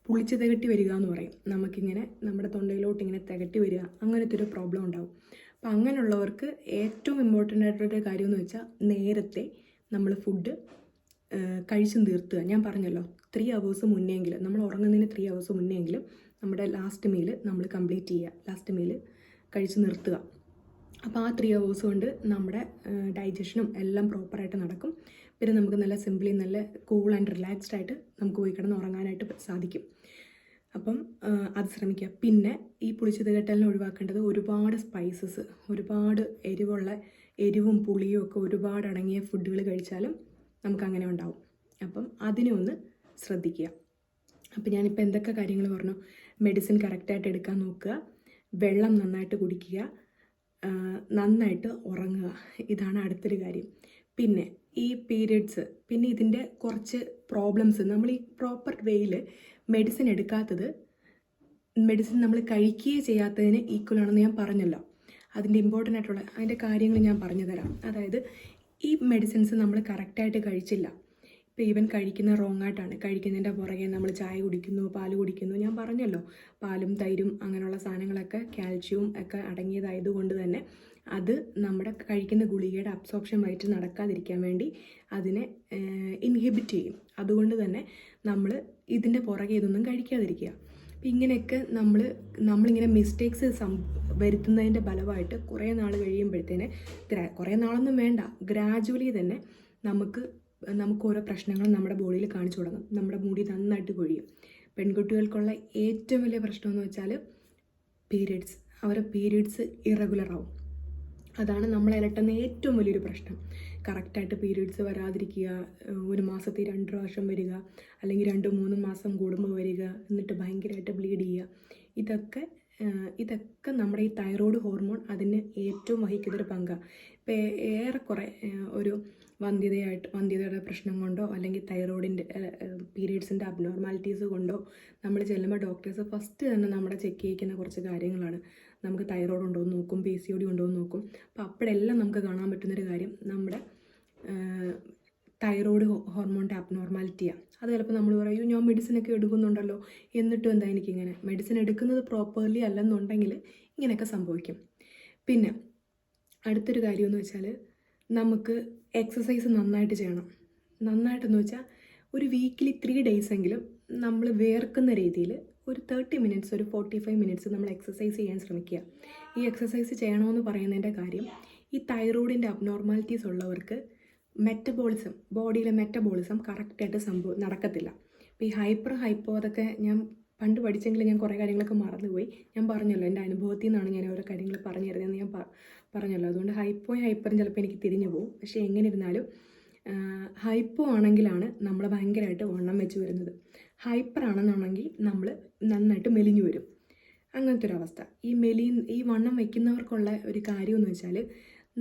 പുളിച്ച് തികട്ടി വരിക എന്ന് പറയും. നമുക്കിങ്ങനെ നമ്മുടെ തൊണ്ടയിലോട്ട് ഇങ്ങനെ തികട്ടി വരിക, അങ്ങനത്തെ ഒരു പ്രോബ്ലം ഉണ്ടാവും. അപ്പോൾ അങ്ങനെയുള്ളവർക്ക് ഏറ്റവും ഇമ്പോർട്ടൻ്റ് ആയിട്ടുള്ള കാര്യം എന്ന് വെച്ചാൽ നേരത്തെ നമ്മൾ ഫുഡ് കഴിച്ചും തീർത്തുക. ഞാൻ പറഞ്ഞല്ലോ, 3 അവേഴ്സ് മുന്നെയെങ്കിലും, നമ്മൾ ഉറങ്ങുന്നതിന് 3 അവേഴ്സ് മുന്നെയെങ്കിലും നമ്മുടെ ലാസ്റ്റ് മീല് നമ്മൾ കംപ്ലീറ്റ് ചെയ്യുക, ലാസ്റ്റ് മീല് കഴിച്ച് നിർത്തുക. അപ്പോൾ ആ 3 അവേഴ്സ് കൊണ്ട് നമ്മുടെ ഡൈജഷനും എല്ലാം പ്രോപ്പറായിട്ട് നടക്കും. പിന്നെ നമുക്ക് നല്ല സിംപ്ലി, നല്ല കൂൾ ആൻഡ് റിലാക്സ്ഡ് ആയിട്ട് നമുക്ക് പോയി കിടന്ന് ഉറങ്ങാനായിട്ട് സാധിക്കും. അപ്പം അത് ശ്രമിക്കുക. പിന്നെ ഈ പുളിച്ചു തികട്ടലിനെ ഒഴിവാക്കേണ്ടത് ഒരുപാട് സ്പൈസസ്, ഒരുപാട് എരിവും പുളിയും ഒക്കെ ഒരുപാട് അടങ്ങിയ ഫുഡുകൾ കഴിച്ചാലും നമുക്കങ്ങനെ ഉണ്ടാവും. അപ്പം അതിനെ ഒന്ന് ശ്രദ്ധിക്കുക. അപ്പം ഞാനിപ്പോൾ എന്തൊക്കെ കാര്യങ്ങൾ പറഞ്ഞു? മെഡിസിൻ കറക്റ്റായിട്ട് എടുക്കാൻ നോക്കുക, വെള്ളം നന്നായിട്ട് കുടിക്കുക, നന്നായിട്ട് ഉറങ്ങുക. ഇതാണ് അടുത്തൊരു കാര്യം. പിന്നെ ഈ പീരിയഡ്സ്, പിന്നെ ഇതിൻ്റെ കുറച്ച് പ്രോബ്ലംസ്, നമ്മൾ ഈ പ്രോപ്പർ വേയിൽ മെഡിസിൻ എടുക്കാത്തത് മെഡിസിൻ നമ്മൾ കഴിക്കുകയേ ചെയ്യാത്തതിന് ഈക്വൽ ആണെന്ന് ഞാൻ പറഞ്ഞല്ലോ. അതിൻ്റെ ഇമ്പോർട്ടൻ്റ് ആയിട്ടുള്ള അതിൻ്റെ കാര്യങ്ങൾ ഞാൻ പറഞ്ഞു തരാം. അതായത് ഈ മെഡിസിൻസ് നമ്മൾ കറക്റ്റായിട്ട് കഴിച്ചില്ല, ഇപ്പോൾ ഈവൻ കഴിക്കുന്ന റോങ് ആയിട്ടാണ്, കഴിക്കുന്നതിൻ്റെ പുറകെ നമ്മൾ ചായ കുടിക്കുന്നു, പാല് കുടിക്കുന്നു. ഞാൻ പറഞ്ഞല്ലോ, പാലും തൈരും അങ്ങനെയുള്ള സാധനങ്ങളൊക്കെ കാൽഷ്യവും ഒക്കെ അടങ്ങിയതായതുകൊണ്ട് തന്നെ അത് നമ്മുടെ കഴിക്കുന്ന ഗുളികയുടെ അബ്സോർപ്ഷൻ വൈറ്റ് നടക്കാതിരിക്കാൻ വേണ്ടി അതിനെ ഇൻഹിബിറ്റ് ചെയ്യും. അതുകൊണ്ട് തന്നെ നമ്മൾ ഇതിൻ്റെ പുറകെ ഇതൊന്നും കഴിക്കാതിരിക്കുക. അപ്പം ഇങ്ങനെയൊക്കെ നമ്മളിങ്ങനെ മിസ്റ്റേക്സ് വരുത്തുന്നതിൻ്റെ ഫലമായിട്ട് കുറേ നാൾ കഴിയുമ്പോഴത്തേന്, കുറേ നാളൊന്നും വേണ്ട, ഗ്രാജുവലി തന്നെ നമുക്ക് ഓരോ പ്രശ്നങ്ങളും നമ്മുടെ ബോഡിയിൽ കാണിച്ചു തുടങ്ങും. നമ്മുടെ മുടി നന്നായിട്ട് കൊഴിയും. പെൺകുട്ടികൾക്കുള്ള ഏറ്റവും വലിയ പ്രശ്നമെന്ന് വെച്ചാൽ പീരിയഡ്സ്. അവരുടെ പീരിയഡ്സ് ഇറഗുലർ ആവും. അതാണ് നമ്മളെ അലട്ടുന്ന ഏറ്റവും വലിയൊരു പ്രശ്നം. കറക്റ്റായിട്ട് പീരിയഡ്സ് വരാതിരിക്കുക, 1 മാസത്തിൽ 2 പ്രാവശ്യം വരിക, അല്ലെങ്കിൽ 2-3 മാസം കൂടുമ്പോൾ വരിക, എന്നിട്ട് ഭയങ്കരമായിട്ട് ബ്ലീഡ് ചെയ്യുക. ഇതൊക്കെ നമ്മുടെ ഈ തൈറോയ്ഡ് ഹോർമോൺ അതിന് ഏറ്റവും വഹിക്കുന്നൊരു പങ്കാണ്. ഇപ്പോൾ ഏറെക്കുറെ ഒരു വന്ധ്യതയുടെ പ്രശ്നം കൊണ്ടോ അല്ലെങ്കിൽ തൈറോയിഡിൻ്റെ പീരിയഡ്സിൻ്റെ അബ്നോർമാലിറ്റീസ് കൊണ്ടോ നമ്മൾ ചെല്ലുമ്പോൾ ഡോക്ടേഴ്സ് ഫസ്റ്റ് തന്നെ നമ്മളെ ചെക്ക് ചെയ്യിക്കുന്ന കുറച്ച് കാര്യങ്ങളാണ്. നമുക്ക് തൈറോയ്ഡ് ഉണ്ടോ എന്ന് നോക്കും, PCOD ഉണ്ടോ എന്ന് നോക്കും. അപ്പോൾ അപ്പോഴെല്ലാം നമുക്ക് കാണാൻ പറ്റുന്നൊരു കാര്യം നമ്മുടെ തൈറോയ്ഡ് ഹോർമോണിൻ്റെ അബ്നോർമാലിറ്റിയാണ്. അത് ചിലപ്പോൾ നമ്മൾ പറയും, ഞാൻ മെഡിസിനൊക്കെ എടുക്കുന്നുണ്ടല്ലോ, എന്നിട്ടും എന്താ എനിക്കിങ്ങനെ? മെഡിസിൻ എടുക്കുന്നത് പ്രോപ്പർലി അല്ലെന്നുണ്ടെങ്കിൽ ഇങ്ങനെയൊക്കെ സംഭവിക്കും. പിന്നെ അടുത്തൊരു കാര്യമെന്ന് വെച്ചാൽ, നമുക്ക് എക്സസൈസ് നന്നായിട്ട് ചെയ്യണം. നന്നായിട്ടെന്ന് വെച്ചാൽ ഒരു വീക്കിലി 3 ഡേയ്സ് എങ്കിലും നമ്മൾ വേർക്കുന്ന രീതിയിൽ ഒരു 30 മിനിറ്റ്സ്, ഒരു 45 മിനിറ്റ്സ് നമ്മൾ എക്സസൈസ് ചെയ്യാൻ ശ്രമിക്കുക. ഈ എക്സസൈസ് ചെയ്യണമെന്ന് പറയുന്നതിൻ്റെ കാര്യം, ഈ തൈറോയിഡിൻ്റെ അബ്നോർമാലിറ്റീസ് ഉള്ളവർക്ക് ബോഡിയിലെ മെറ്റബോളിസം കറക്റ്റായിട്ട് നടക്കത്തില്ല. അപ്പോൾ ഈ ഹൈപ്പോ അതൊക്കെ ഞാൻ പണ്ട് പഠിച്ചെങ്കിലും ഞാൻ കുറേ കാര്യങ്ങളൊക്കെ മറന്നുപോയി. ഞാൻ പറഞ്ഞല്ലോ, എൻ്റെ അനുഭവത്തിൽ നിന്നാണ് ഞാൻ ഓരോ കാര്യങ്ങൾ പറഞ്ഞു തരുന്നതെന്ന് ഞാൻ പറഞ്ഞല്ലോ. അതുകൊണ്ട് ഹൈപ്പറും ചിലപ്പോൾ എനിക്ക് തിരിഞ്ഞു പോകും. പക്ഷേ എങ്ങനെ ഇരുന്നാലും ഹൈപ്പോ ആണെങ്കിലാണ് നമ്മൾ ഭയങ്കരമായിട്ട് വണ്ണം വെച്ച് വരുന്നത്. ഹൈപ്പർ ആണെന്നുണ്ടെങ്കിൽ നമ്മൾ നന്നായിട്ട് മെലിഞ്ഞു വരും. അങ്ങനത്തെ ഒരു അവസ്ഥ. ഈ വണ്ണം വയ്ക്കുന്നവർക്കുള്ള ഒരു കാര്യമെന്ന് വെച്ചാൽ,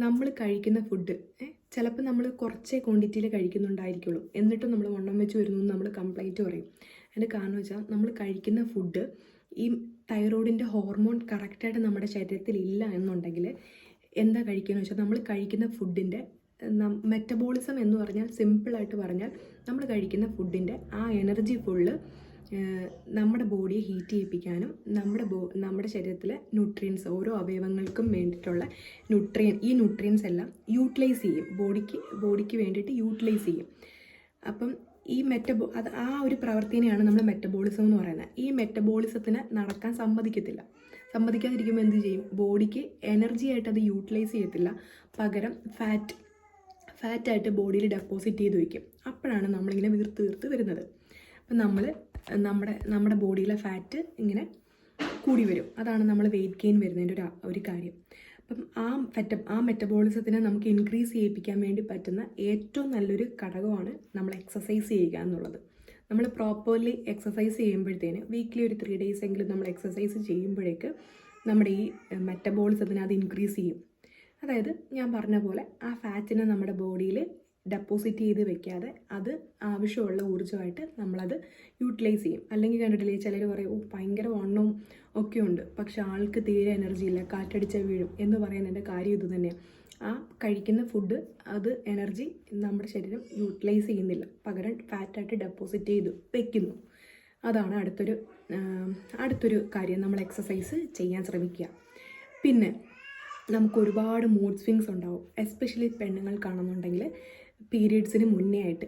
നമ്മൾ കഴിക്കുന്ന ഫുഡ് ചിലപ്പോൾ നമ്മൾ കുറച്ചേ ക്വാണ്ടിറ്റിയിൽ കഴിക്കുന്നുണ്ടായിരിക്കുള്ളൂ, എന്നിട്ടും നമ്മൾ വണ്ണം വെച്ച് വരുന്നു എന്ന് നമ്മൾ കംപ്ലൈൻറ്റ് പറയും. അതിൻ്റെ കാരണം വെച്ചാൽ, നമ്മൾ കഴിക്കുന്ന ഫുഡ് ഈ തൈറോയിഡിൻ്റെ ഹോർമോൺ കറക്റ്റായിട്ട് നമ്മുടെ ശരീരത്തിൽ ഇല്ല എന്നുണ്ടെങ്കിൽ എന്താ കഴിക്കുകയെന്ന് വെച്ചാൽ, നമ്മൾ കഴിക്കുന്ന ഫുഡിൻ്റെ മെറ്റബോളിസം എന്ന് പറഞ്ഞാൽ, സിമ്പിളായിട്ട് പറഞ്ഞാൽ, നമ്മൾ കഴിക്കുന്ന ഫുഡിൻ്റെ ആ എനർജി ഫുള്ള് നമ്മുടെ ബോഡിയെ ഹീറ്റ് ചെയ്യിപ്പിക്കാനും നമ്മുടെ ശരീരത്തിലെ ന്യൂട്രിയൻസ്, ഓരോ അവയവങ്ങൾക്കും വേണ്ടിയിട്ടുള്ള ഈ ന്യൂട്രിയൻസ് എല്ലാം യൂട്ടിലൈസ് ചെയ്യും, ബോഡിക്ക് വേണ്ടിയിട്ട് യൂട്ടിലൈസ് ചെയ്യും. അപ്പം ഈ ആ ഒരു പ്രവൃത്തിനെയാണ് നമ്മൾ മെറ്റബോളിസം എന്ന് പറയുന്നത്. ഈ മെറ്റബോളിസത്തിന് നടക്കാൻ സമ്മതിക്കാതിരിക്കുമ്പോൾ എന്ത് ചെയ്യും? ബോഡിക്ക് എനർജി ആയിട്ട് അത് യൂട്ടിലൈസ് ചെയ്യത്തില്ല, പകരം ഫാറ്റായിട്ട് ബോഡിയിൽ ഡെപ്പോസിറ്റ് ചെയ്ത് വയ്ക്കും. അപ്പോഴാണ് നമ്മളിങ്ങനെ വീർത്ത് വരുന്നത്. അപ്പം നമ്മുടെ ബോഡിയിലെ ഫാറ്റ് ഇങ്ങനെ കൂടി വരും. അതാണ് നമ്മൾ വെയിറ്റ് ഗെയിൻ വരുന്നതിൻ്റെ ഒരു കാര്യം. അപ്പം ആ മെറ്റബോളിസത്തിനെ നമുക്ക് ഇൻക്രീസ് ചെയ്യിപ്പിക്കാൻ വേണ്ടി പറ്റുന്ന ഏറ്റവും നല്ലൊരു ഘടകമാണ് നമ്മൾ എക്സസൈസ് ചെയ്യുക എന്നുള്ളത്. നമ്മൾ പ്രോപ്പർലി എക്സസൈസ് ചെയ്യുമ്പോഴത്തേന് വീക്ക്ലി ഒരു 3 days എങ്കിലും നമ്മൾ എക്സസൈസ് ചെയ്യുമ്പോഴേക്ക് നമ്മുടെ ഈ മെറ്റബോളിസത്തിനെ അത് ഇൻക്രീസ് ചെയ്യും. അതായത് ഞാൻ പറഞ്ഞ പോലെ ആ ഫാറ്റിനെ നമ്മുടെ ബോഡിയിൽ ഡെപ്പോസിറ്റ് ചെയ്ത് വെക്കാതെ അത് ആവശ്യമുള്ള ഊർജ്ജമായിട്ട് നമ്മളത് യൂട്ടിലൈസ് ചെയ്യും. അല്ലെങ്കിൽ കണ്ടിട്ടില്ലേ, ചിലർ പറയും ഭയങ്കര വണ്ണവും ഒക്കെ ഉണ്ട്, പക്ഷെ ആൾക്ക് തീരെ എനർജി ഇല്ല, കാറ്റടിച്ചാൽ വീഴും എന്ന് പറയുന്നതിൻ്റെ കാര്യം ഇത് തന്നെയാണ്. ആ കഴിക്കുന്ന ഫുഡ് അത് എനർജി നമ്മുടെ ശരീരം യൂട്ടിലൈസ് ചെയ്യുന്നില്ല, പകരം ഫാറ്റായിട്ട് ഡെപ്പോസിറ്റ് ചെയ്ത് വെക്കുന്നു. അതാണ് അടുത്തൊരു കാര്യം, നമ്മൾ എക്സസൈസ് ചെയ്യാൻ ശ്രമിക്കുക. പിന്നെ നമുക്ക് ഒരുപാട് മൂഡ് സ്വിങ്സ് ഉണ്ടാവും. എസ്പെഷ്യലി പെണ്ണുങ്ങൾക്കാണെന്നുണ്ടെങ്കിൽ പീരിയഡ്സിന് മുന്നേ ആയിട്ട്,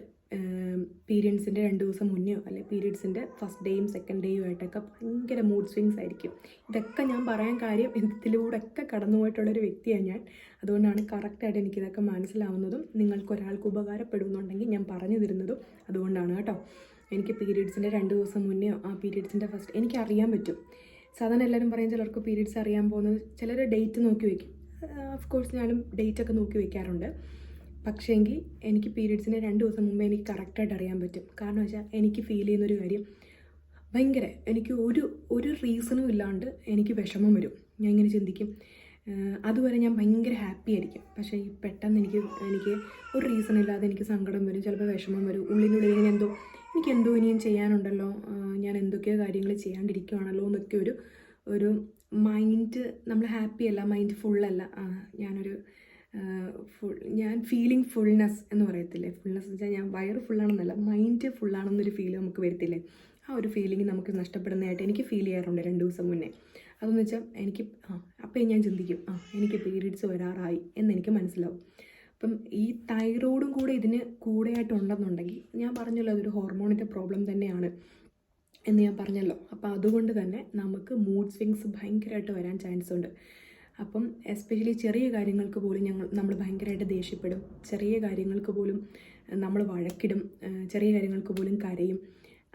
പീരിയഡ്സിൻ്റെ 2 ദിവസം മുന്നെയോ അല്ലെങ്കിൽ പീരിയഡ്സിൻ്റെ ഫസ്റ്റ് ഡേയും സെക്കൻഡ് ഡേയും ആയിട്ടൊക്കെ ഭയങ്കര മൂഡ് സ്വിങ്സ് ആയിരിക്കും. ഇതൊക്കെ ഞാൻ പറയാൻ കാര്യം, ഇതിലൂടെയൊക്കെ കടന്നുപോയിട്ടുള്ളൊരു വ്യക്തിയാണ് ഞാൻ. അതുകൊണ്ടാണ് കറക്റ്റായിട്ട് എനിക്കിതൊക്കെ മനസ്സിലാവുന്നതും ഒരാൾക്ക് ഉപകാരപ്പെടുന്നുണ്ടെങ്കിൽ ഞാൻ പറഞ്ഞു തരുന്നതും അതുകൊണ്ടാണ് കേട്ടോ. എനിക്ക് പീരിയഡ്സിൻ്റെ 2 ദിവസം മുന്നെയോ പീരിയഡ്സിൻ്റെ ഫസ്റ്റ് എനിക്കറിയാൻ പറ്റും. സാധാരണ എല്ലാവരും പറയും ചിലർക്ക് പീരിയഡ്സ് അറിയാൻ പോകുന്നത്, ചിലർ ഡേറ്റ് നോക്കി വയ്ക്കും. ഓഫ് കോഴ്സ് ഞാനും ഡേറ്റൊക്കെ നോക്കി വയ്ക്കാറുണ്ട്. പക്ഷേ എനിക്ക് പീരിയഡ്സിൻ്റെ 2 ദിവസം മുമ്പേ എനിക്ക് കറക്റ്റായിട്ട് അറിയാൻ പറ്റും. കാരണം വെച്ചാൽ എനിക്ക് ഫീൽ ചെയ്യുന്നൊരു കാര്യം, എനിക്ക് ഒരു റീസണും ഇല്ലാണ്ട് എനിക്ക് വിഷമം വരും. ഞാൻ ഇങ്ങനെ ചിന്തിക്കും, അതുവരെ ഞാൻ ഭയങ്കര ഹാപ്പി ആയിരിക്കും. പക്ഷേ ഈ പെട്ടെന്ന് എനിക്ക് ഒരു റീസൺ ഇല്ലാതെ എനിക്ക് സങ്കടം വരും, ചിലപ്പോൾ വിഷമം വരും. ഉള്ളിനുള്ളിൽ എനിക്കെന്തോ ഇനിയും ചെയ്യാനുണ്ടല്ലോ, ഞാൻ എന്തൊക്കെയോ കാര്യങ്ങൾ ചെയ്യാണ്ടിരിക്കുകയാണല്ലോ എന്നൊക്കെ ഒരു മൈൻഡ്, നമ്മൾ ഹാപ്പി അല്ല, മൈൻഡ് ഫുള്ളല്ല. ഞാൻ ഫീലിംഗ് ഫുൾനെസ് എന്ന് പറയത്തില്ലേ, ഫുൾനെസ് എന്ന് വെച്ചാൽ ഞാൻ വയറ് ഫുള്ളാണെന്നല്ല, മൈൻഡ് ഫുള്ളാണെന്നൊരു ഫീൽ നമുക്ക് വരത്തില്ലേ. ആ ഒരു ഫീലിംഗ് നമുക്ക് നഷ്ടപ്പെടുന്നതായിട്ട് എനിക്ക് ഫീൽ ചെയ്യാറുണ്ട് 2 ദിവസം മുന്നേ. അതെന്ന് വെച്ചാൽ അപ്പം ഞാൻ ചിന്തിക്കും, എനിക്ക് പീരിയഡ്സ് വരാറായി എന്നെനിക്ക് മനസ്സിലാവും. അപ്പം ഈ തൈറോയിഡും കൂടെ ഇതിന് കൂടെയായിട്ടുണ്ടെന്നുണ്ടെങ്കിൽ, ഞാൻ പറഞ്ഞല്ലോ അതൊരു ഹോർമോണിൻ്റെ പ്രോബ്ലം തന്നെയാണ് എന്ന് ഞാൻ പറഞ്ഞല്ലോ. അപ്പോൾ അതുകൊണ്ട് തന്നെ നമുക്ക് മൂഡ് സ്വിങ്സ് ഭയങ്കരമായിട്ട് വരാൻ ചാൻസ് ഉണ്ട്. അപ്പം എസ്പെഷ്യലി ചെറിയ കാര്യങ്ങൾക്ക് പോലും നമ്മൾ ഭയങ്കരമായിട്ട് ദേഷ്യപ്പെടും, ചെറിയ കാര്യങ്ങൾക്ക് പോലും നമ്മൾ വഴക്കിടും, ചെറിയ കാര്യങ്ങൾക്ക് പോലും കരയും.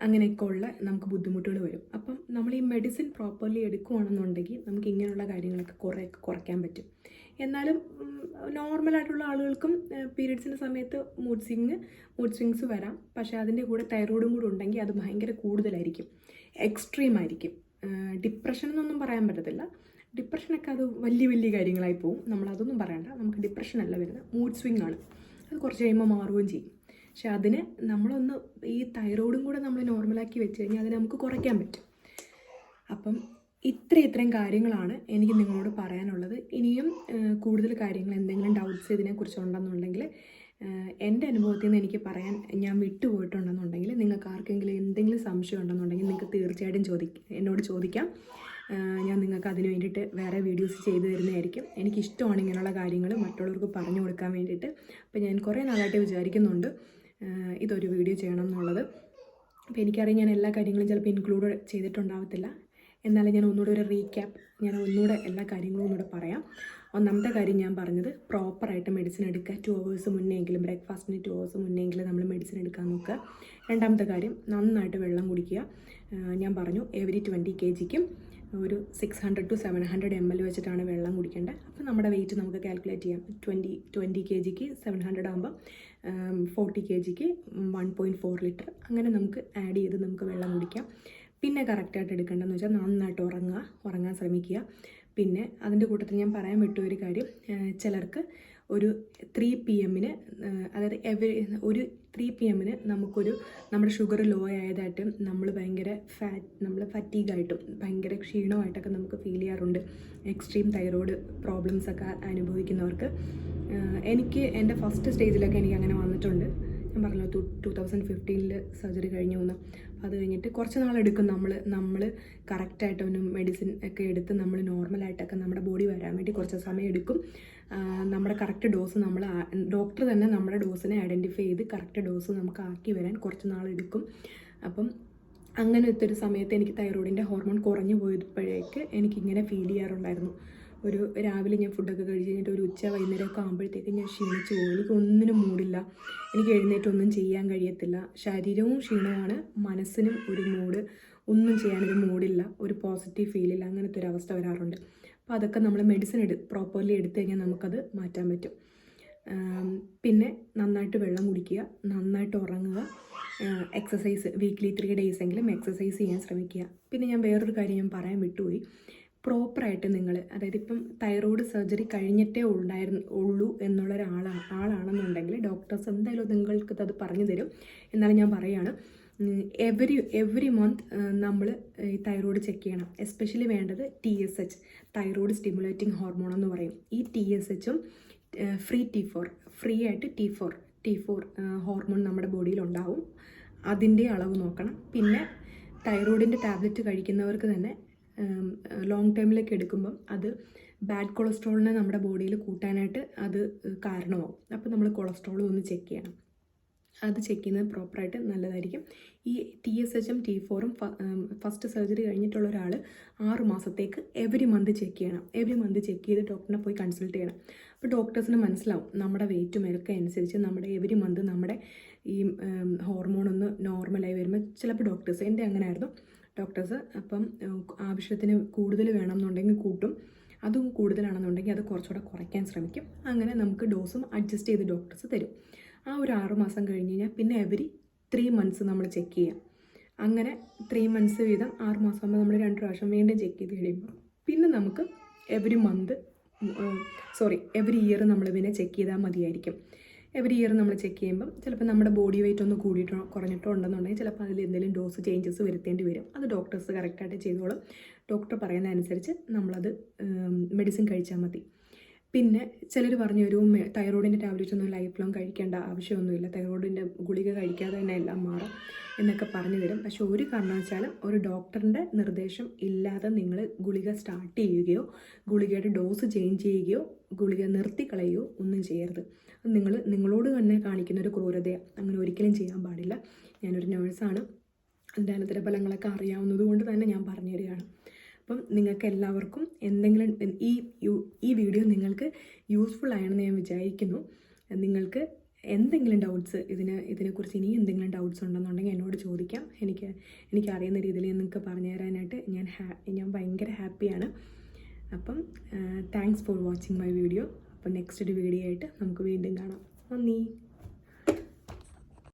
അങ്ങനെയൊക്കെ ഉള്ള നമുക്ക് ബുദ്ധിമുട്ടുകൾ വരും. അപ്പം നമ്മൾ ഈ മെഡിസിൻ പ്രോപ്പർലി എടുക്കുകയാണെന്നുണ്ടെങ്കിൽ നമുക്ക് ഇങ്ങനെയുള്ള കാര്യങ്ങളൊക്കെ കുറയ്ക്കാൻ പറ്റും. എന്നാലും നോർമലായിട്ടുള്ള ആളുകൾക്കും പീരിയഡ്സിൻ്റെ സമയത്ത് മൂഡ് സ്വിങ്സ് വരാം. പക്ഷേ അതിൻ്റെ കൂടെ തൈറോയിഡും കൂടെ ഉണ്ടെങ്കിൽ അത് ഭയങ്കര കൂടുതലായിരിക്കും, എക്സ്ട്രീം ആയിരിക്കും. ഡിപ്രഷൻ എന്നൊന്നും പറയാൻ പറ്റത്തില്ല. ഡിപ്രഷനൊക്കെ അത് വലിയ കാര്യങ്ങളായി പോകും. നമ്മളതൊന്നും പറയണ്ട. നമുക്ക് ഡിപ്രഷനല്ല വരുന്നത്, മൂഡ് സ്വിങ് ആണ്. അത് കുറച്ച് കഴിയുമ്പോൾ മാറുകയും ചെയ്യും. പക്ഷെ അതിന് നമ്മളൊന്ന് ഈ തൈറോയിഡും കൂടെ നമ്മൾ നോർമലാക്കി വെച്ച് കഴിഞ്ഞാൽ അതിനെ നമുക്ക് കുറയ്ക്കാൻ പറ്റും. അപ്പം ഇത്രയും കാര്യങ്ങളാണ് എനിക്ക് നിങ്ങളോട് പറയാനുള്ളത്. ഇനിയും കൂടുതൽ കാര്യങ്ങൾ, എന്തെങ്കിലും ഡൗട്ട്സ് ഇതിനെക്കുറിച്ച് ഉണ്ടെന്നുണ്ടെങ്കിൽ, എൻ്റെ അനുഭവത്തിൽ നിന്ന് എനിക്ക് പറയാൻ ഞാൻ വിട്ടുപോയിട്ടുണ്ടെന്നുണ്ടെങ്കിൽ, നിങ്ങൾക്ക് ആർക്കെങ്കിലും എന്തെങ്കിലും സംശയം ഉണ്ടെന്നുണ്ടെങ്കിൽ നിങ്ങൾക്ക് തീർച്ചയായിട്ടും എന്നോട് ചോദിക്കാം. ഞാൻ നിങ്ങൾക്ക് അതിന് വേണ്ടിയിട്ട് വേറെ വീഡിയോസ് ചെയ്തു തരുന്നതായിരിക്കും. എനിക്കിഷ്ടമാണ് ഇങ്ങനെയുള്ള കാര്യങ്ങൾ മറ്റുള്ളവർക്ക് പറഞ്ഞു കൊടുക്കാൻ വേണ്ടിയിട്ട്. അപ്പോൾ ഞാൻ കുറേ നാളായിട്ട് വിചാരിക്കുന്നുണ്ട് ഇതൊരു വീഡിയോ ചെയ്യണം എന്നുള്ളത്. അപ്പോൾ എനിക്കറിയാം ഞാൻ എല്ലാ കാര്യങ്ങളും ചിലപ്പോൾ ഇൻക്ലൂഡ് ചെയ്തിട്ടുണ്ടാവത്തില്ല. എന്നാലും ഞാൻ ഒന്നുകൂടെ ഒരു റീക്യാപ്പ്, ഞാൻ ഒന്നുകൂടെ എല്ലാ കാര്യങ്ങളും ഒന്നുകൂടെ പറയാം. ഒന്നാമത്തെ കാര്യം ഞാൻ പറഞ്ഞത് പ്രോപ്പറായിട്ട് മെഡിസിൻ എടുക്കുക. 2 hours മുന്നെയെങ്കിലും, ബ്രേക്ക്ഫാസ്റ്റിന് 2 hours മുന്നെയെങ്കിലും നമ്മൾ മെഡിസിൻ എടുക്കാൻ നോക്കുക. രണ്ടാമത്തെ കാര്യം നന്നായിട്ട് വെള്ളം കുടിക്കുക. ഞാൻ പറഞ്ഞു എവരി 20 kgക്കും ഒരു 600 to 700 ml വെച്ചിട്ടാണ് വെള്ളം കുടിക്കേണ്ടത്. അപ്പോൾ നമ്മുടെ വെയിറ്റ് നമുക്ക് കാൽക്കുലേറ്റ് ചെയ്യാം. 20 kgക്ക് 700 ആകുമ്പോൾ 40 kgക്ക് 1.4 ലിറ്റർ അങ്ങനെ നമുക്ക് ആഡ് ചെയ്ത് നമുക്ക് വെള്ളം കുടിക്കാം. പിന്നെ കറക്റ്റായിട്ട് എടുക്കേണ്ടതെന്ന് വെച്ചാൽ നന്നായിട്ട് ഉറങ്ങാൻ ശ്രമിക്കുക. പിന്നെ അതിൻ്റെ കൂട്ടത്തിൽ ഞാൻ പറയാൻ വിട്ട ഒരു കാര്യം, ചിലർക്ക് ഒരു 3 PM അതായത് ഒരു 3 PM നമ്മുടെ ഷുഗർ ലോ ആയതായിട്ടും നമ്മൾ ഫറ്റീഗായിട്ടും ഭയങ്കര ക്ഷീണമായിട്ടൊക്കെ നമുക്ക് ഫീൽ ചെയ്യാറുണ്ട്. എക്സ്ട്രീം തൈറോയ്ഡ് പ്രോബ്ലംസ് ഒക്കെ അനുഭവിക്കുന്നവർക്ക്. എനിക്ക് എൻ്റെ ഫസ്റ്റ് സ്റ്റേജിലൊക്കെ എനിക്ക് അങ്ങനെ വന്നിട്ടുണ്ട്. ഞാൻ പറഞ്ഞല്ലോ 2015 സർജറി കഴിഞ്ഞു എന്ന്. അത് കഴിഞ്ഞിട്ട് കുറച്ച് നാളെടുക്കും നമ്മൾ കറക്റ്റായിട്ട് ഒന്ന് മെഡിസിൻ ഒക്കെ എടുത്ത് നമ്മൾ നോർമലായിട്ടൊക്കെ നമ്മുടെ ബോഡി വരാൻ വേണ്ടി കുറച്ച് സമയം എടുക്കും. നമ്മുടെ കറക്റ്റ് ഡോസ് ഡോക്ടർ തന്നെ നമ്മുടെ ഡോസിനെ ഐഡൻറ്റിഫൈ ചെയ്ത് കറക്റ്റ് ഡോസ് നമുക്ക് ആക്കി വരാൻ കുറച്ച് നാളെടുക്കും. അപ്പം അങ്ങനത്തെ ഒരു സമയത്ത് എനിക്ക് തൈറോയിഡിൻ്റെ ഹോർമോൺ കുറഞ്ഞു പോയപ്പോഴേക്ക് എനിക്കിങ്ങനെ ഫീൽ ചെയ്യാറുണ്ടായിരുന്നു. ഒരു രാവിലെ ഞാൻ ഫുഡൊക്കെ കഴിച്ച് കഴിഞ്ഞിട്ട് ഒരു വൈകുന്നേരമൊക്കെ ആകുമ്പോഴത്തേക്കും ഞാൻ ക്ഷീണിച്ച് പോകും. എനിക്ക് ഒന്നിനും മൂടില്ല, എനിക്ക് എഴുന്നേറ്റൊന്നും ചെയ്യാൻ കഴിയത്തില്ല. ശരീരവും ക്ഷീണമാണ്, മനസ്സിനും ഒരു ഒന്നും ചെയ്യാനൊരു മൂടില്ല, ഒരു പോസിറ്റീവ് ഫീലില്ല, അങ്ങനത്തെ ഒരു അവസ്ഥ വരാറുണ്ട്. അപ്പോൾ അതൊക്കെ നമ്മൾ മെഡിസിൻ പ്രോപ്പർലി എടുത്തു കഴിഞ്ഞാൽ നമുക്കത് മാറ്റാൻ പറ്റും. പിന്നെ നന്നായിട്ട് വെള്ളം കുടിക്കുക, നന്നായിട്ട് ഉറങ്ങുക, എക്സസൈസ് വീക്ക്ലി 3 days എങ്കിലും എക്സസൈസ് ചെയ്യാൻ ശ്രമിക്കുക. പിന്നെ ഞാൻ വേറൊരു കാര്യം ഞാൻ പറയാൻ വിട്ടുപോയി. പ്രോപ്പറായിട്ട് അതായത് ഇപ്പം തൈറോയ്ഡ് സർജറി കഴിഞ്ഞിട്ടേ ഉള്ളൂ എന്നുള്ള ആളാണെന്നുണ്ടെങ്കിൽ ഡോക്ടേഴ്സ് എന്തായാലും നിങ്ങൾക്ക് അത് പറഞ്ഞു തരും. എന്നാലും ഞാൻ പറയുകയാണ്, എവറി മന്ത് നമ്മൾ ഈ തൈറോയ്ഡ് ചെക്ക് ചെയ്യണം. എസ്പെഷ്യലി വേണ്ടത് TSH, തൈറോയ്ഡ് സ്റ്റിമുലേറ്റിംഗ് ഹോർമോൺ എന്ന് പറയും. ഈ TSHും ഫ്രീ ആയിട്ട് T4 ഹോർമോൺ നമ്മുടെ ബോഡിയിൽ ഉണ്ടാവും. അതിൻ്റെ അളവ് നോക്കണം. പിന്നെ തൈറോയ്ഡിൻ്റെ ടാബ്ലറ്റ് കഴിക്കുന്നവർക്ക് തന്നെ ലോങ് ടൈമിലേക്ക് എടുക്കുമ്പം അത് ബാഡ് കൊളസ്ട്രോളിനെ നമ്മുടെ ബോഡിയിൽ കൂട്ടാനായിട്ട് അത് കാരണമാവും. അപ്പോൾ നമ്മൾ കൊളസ്ട്രോളും ഒന്ന് ചെക്ക് ചെയ്യണം. അത് ചെക്ക് ചെയ്യുന്നത് പ്രോപ്പറായിട്ട് നല്ലതായിരിക്കും. ഈ TSHും T4ഉം ഫസ്റ്റ് സർജറി കഴിഞ്ഞിട്ടുള്ള ഒരാൾ 6 മാസത്തേക്ക് എവരി മന്ത് ചെക്ക് ചെയ്യണം. എവരി മന്ത് ചെക്ക് ചെയ്ത് ഡോക്ടറിനെ പോയി കൺസൾട്ട് ചെയ്യണം. അപ്പോൾ ഡോക്ടേഴ്സിന് മനസ്സിലാവും നമ്മുടെ വെയിറ്റും ഒക്കെ അനുസരിച്ച് നമ്മുടെ എവരി മന്ത് നമ്മുടെ ഈ ഹോർമോൺ ഒന്ന് നോർമലായി വരുമ്പോൾ ചിലപ്പോൾ ഡോക്ടേഴ്സ്, എൻ്റെ അങ്ങനെ ആയിരുന്നു ഡോക്ടേഴ്സ്, അപ്പം ആവശ്യത്തിന് കൂടുതൽ വേണമെന്നുണ്ടെങ്കിൽ കൂട്ടും, അതും കൂടുതലാണെന്നുണ്ടെങ്കിൽ അത് കുറച്ചുകൂടെ കുറയ്ക്കാൻ ശ്രമിക്കും. അങ്ങനെ നമുക്ക് ഡോസും അഡ്ജസ്റ്റ് ചെയ്ത് ഡോക്ടേഴ്സ് തരും. ആ ഒരു 6 മാസം കഴിഞ്ഞ് കഴിഞ്ഞാൽ പിന്നെ എവരി 3 months നമ്മൾ ചെക്ക് ചെയ്യാം. അങ്ങനെ 3 months വീതം 6 മാസം ആകുമ്പോൾ നമ്മൾ 2 പ്രാവശ്യം വീണ്ടും ചെക്ക് ചെയ്ത് കഴിയുമ്പോൾ പിന്നെ നമുക്ക് എവരി ഇയർ നമ്മൾ പിന്നെ ചെക്ക് ചെയ്താൽ മതിയായിരിക്കും. എവരി ഇയർ നമ്മൾ ചെക്ക് ചെയ്യുമ്പം ചിലപ്പോൾ നമ്മുടെ ബോഡി വെയിറ്റ് ഒന്ന് കൂടിയിട്ടോ കുറഞ്ഞിട്ടോ ഉണ്ടെന്നുണ്ടെങ്കിൽ ചിലപ്പോൾ അതിൽ എന്തെങ്കിലും ഡോസ് ചേഞ്ചസ് വരുത്തേണ്ടി വരും. അത് ഡോക്ടേഴ്സ് കറക്റ്റായിട്ട് ചെയ്തോളും. ഡോക്ടർ പറയുന്ന അനുസരിച്ച് നമ്മളത് മെഡിസിൻ കഴിച്ചാൽ മതി. പിന്നെ ചിലർ പറഞ്ഞു ഒരു തൈറോയിഡിൻ്റെ ടാബ്ലറ്റ് ഒന്നും ലൈഫ് ലോങ് കഴിക്കേണ്ട ആവശ്യമൊന്നുമില്ല, തൈറോയിഡിൻ്റെ ഗുളിക കഴിക്കാതെ തന്നെ എല്ലാം മാറും എന്നൊക്കെ പറഞ്ഞു തരും. പക്ഷേ ഒരു കാരണവശാലും ഒരു ഡോക്ടറിൻ്റെ നിർദ്ദേശം ഇല്ലാതെ നിങ്ങൾ ഗുളിക സ്റ്റാർട്ട് ചെയ്യുകയോ ഗുളികയുടെ ഡോസ് ചേഞ്ച് ചെയ്യുകയോ ഗുളിക നിർത്തിക്കളയുകയോ ഒന്നും ചെയ്യരുത്. നിങ്ങളോട് തന്നെ കാണിക്കുന്ന ഒരു ക്രൂരതയാണ്. അങ്ങനെ ഒരിക്കലും ചെയ്യാൻ പാടില്ല. ഞാനൊരു നേഴ്സാണ്, അതിൻ്റെ അനന്തരഫലങ്ങളൊക്കെ അറിയാവുന്നത് കൊണ്ട് തന്നെ ഞാൻ പറഞ്ഞു തരികയാണ്. അപ്പം നിങ്ങൾക്ക് എല്ലാവർക്കും എന്തെങ്കിലും ഈ വീഡിയോ നിങ്ങൾക്ക് യൂസ്ഫുൾ ആയെന്ന് ഞാൻ വിചാരിക്കുന്നു. നിങ്ങൾക്ക് എന്തെങ്കിലും ഡൗട്ട്സ് ഇതിനെക്കുറിച്ച് ഇനി എന്തെങ്കിലും ഡൗട്ട്സ് ഉണ്ടെന്നുണ്ടെങ്കിൽ എന്നോട് ചോദിക്കാം. എനിക്ക് അറിയുന്ന രീതിയിൽ നിങ്ങൾക്ക് പറഞ്ഞു തരാനായിട്ട് ഞാൻ ഭയങ്കര ഹാപ്പിയാണ്. അപ്പം thanks for watching my video. അപ്പം നെക്സ്റ്റ് ഒരു വീഡിയോ ആയിട്ട് നമുക്ക് വീണ്ടും കാണാം. നന്ദി.